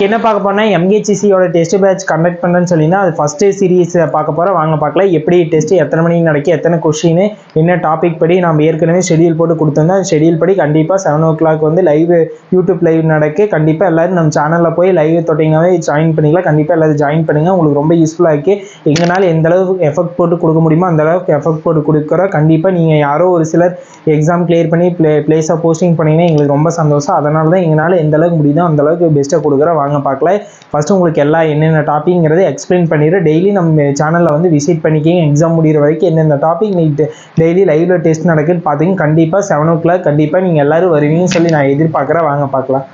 என்ன பார்க்க போறோம்னா எம்ஹெச்சிசியோட டெஸ்ட் பேட்ச் கண்டக்ட் பண்ணுறேன்னு சொல்லினா அது ஃபர்ஸ்ட் சீரிஸ் பார்க்க போகிறோம். வாங்க பார்க்கலாம். எப்படி டெஸ்ட் எத்தனை மணிக்கு நடக்கும், எத்தனை கொஸ்டின், என்ன டாபிக் படி நம்ம ஏற்கனவே ஷெடியூல் போட்டு கொடுத்துருந்தோம். அந்த ஷெடியூல் படி கண்டிப்பாக 7 o'clock வந்து லைவ் யூடியூப் லைவ் நடக்கு. கண்டிப்பாக எல்லாரும் நம்ம சேனலில் போய் லைவ் தொட்டிங்கனாவே ஜாயின் பண்ணிக்கலாம். கண்டிப்பாக எல்லாரும் ஜாயின் பண்ணுங்கள். உங்களுக்கு ரொம்ப யூஸ்ஃபுல்லாக இருக்குது. எங்களால் எந்த அளவுக்கு எஃபெக்ட் போட்டு கொடுக்க முடியுமோ அந்த அளவுக்கு எஃபெக்ட் போட்டு கொடுக்குறோம். கண்டிப்பாக நீங்கள் யாரோ ஒரு சிலர் எக்ஸாம் கிளியர் பண்ணி பிளேஸாக போஸ்டிங் பண்ணிங்கன்னா எங்களுக்கு ரொம்ப சந்தோஷம். அதனால தான் எங்களால் எந்த அளவுக்கு முடியுதோ அந்த அளவுக்கு பெஸ்ட்டாக கொடுக்குறோம். வாங்க பார்க்கலாம். ஃபர்ஸ்ட் உங்களுக்கு எல்லா என்னென்ன டாபிக்ங்கிறத எக்ஸ்பிளைன் பண்ணிடுறேன். டெய்லி நம்ம சேனலில் வந்து விசிட் பண்ணிக்கிங்க. எக்ஸாம் முடிகிற வரைக்கும் எந்தெந்த டாபிக் நீங்கள் டெய்லி லைவ்ல டெஸ்ட் நடக்குன்னு பார்த்தீங்கன்னா கண்டிப்பாக 7 o'clock கண்டிப்பாக நீங்கள் எல்லோரும் வருவீங்கன்னு சொல்லி நான் எதிர்பார்க்குறேன். வாங்க பார்க்கலாம்.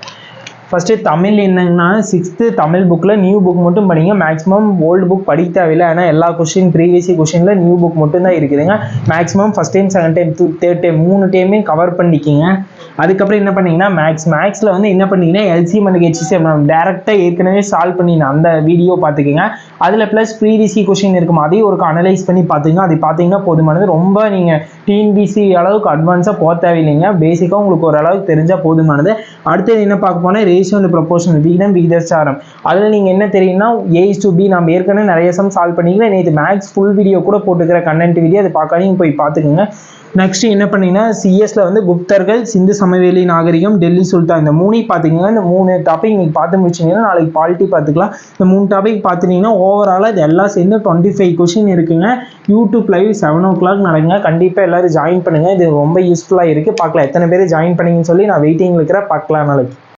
ஃபஸ்ட்டு தமிழ் என்னங்கன்னா 6th தமிழ் புக்கில் நியூ புக் மட்டும் படிங்க. மேக்ஸிமம் ஓல்டு புக் படிக்க தேவையில்லை. ஏன்னா எல்லா கொஸ்டின் ப்ரீவியஸ் கொஸ்டினில் நியூ புக் மட்டும் தான் இருக்குதுங்க. Maximum first time, second time, third time 3 டைமே கவர் பண்ணிக்கிங்க. அதுக்கப்புறம் என்ன பண்ணிங்கன்னா மேக்ஸில் வந்து என்ன பண்ணிங்கன்னா எல்சிஎம் அண்ட் ஹெச்சிஎம் டேரெக்டாக ஏற்கனவே சால்வ் பண்ணின அந்த வீடியோ பார்த்துக்குங்க. அதில் ப்ளஸ் ப்ரீவியஸ் கொஸ்டின் இருக்கும், அதையும் ஒரு அனலைஸ் பண்ணி பார்த்துங்க. அது பார்த்தீங்கன்னா போதுமானது. ரொம்ப நீங்கள் டிஎன்பிசி அளவுக்கு அட்வான்ஸாக போக தேவையில்லைங்க. பேசிக்காக உங்களுக்கு ஒரு அளவுக்கு தெரிஞ்சால் போதுமானது. அடுத்தது என்ன பார்க்க போனால் ரேஷியோ அண்ட் ப்ரொபோர்ஷனல் விகிதம் விகிதாச்சாரம். அதில் நீங்கள் என்ன தெரியும்னா A:B நம்ம ஏற்கனவே நிறைய சம் சால்வ் பண்ணிக்கலாம். நேற்று மேக்ஸ் ஃபுல் வீடியோ கூட போட்டுக்கிற கண்டென்ட் வீடியோ அதை பார்க்காதீங்க, போய் பார்த்துக்குங்க. நெக்ஸ்ட் என்ன பண்ணீங்கன்னா சிஎஸ்ல வந்து குப்தர்கள், சிந்து சமவெளி நாகரிகம், டெல்லி சுல்தான், இந்த 3 பார்த்துக்கங்க. இந்த 3 டாபிக் நீங்கள் பார்த்து முடிச்சிங்கன்னா நாளைக்கு பாலிட்டி பார்த்துக்கலாம். இந்த 3 டாபிக் பார்த்துட்டீங்கன்னா ஓவராலாக இது எல்லாம் சேர்ந்து 25 கொஸ்டின் இருக்குங்க. யூடியூப் லைவ் 7 o'clock நடக்குங்க. கண்டிப்பாக எல்லாரும் ஜாயின் பண்ணுங்கள். இது ரொம்ப யூஸ்ஃபுல்லாக இருக்குது. பார்க்கலாம் எத்தனை பேர் ஜாயின் பண்ணீங்கன்னு சொல்லி நான் வெயிட்டிங்கில் இருக்கிற பார்க்கலாம் நாளைக்கு.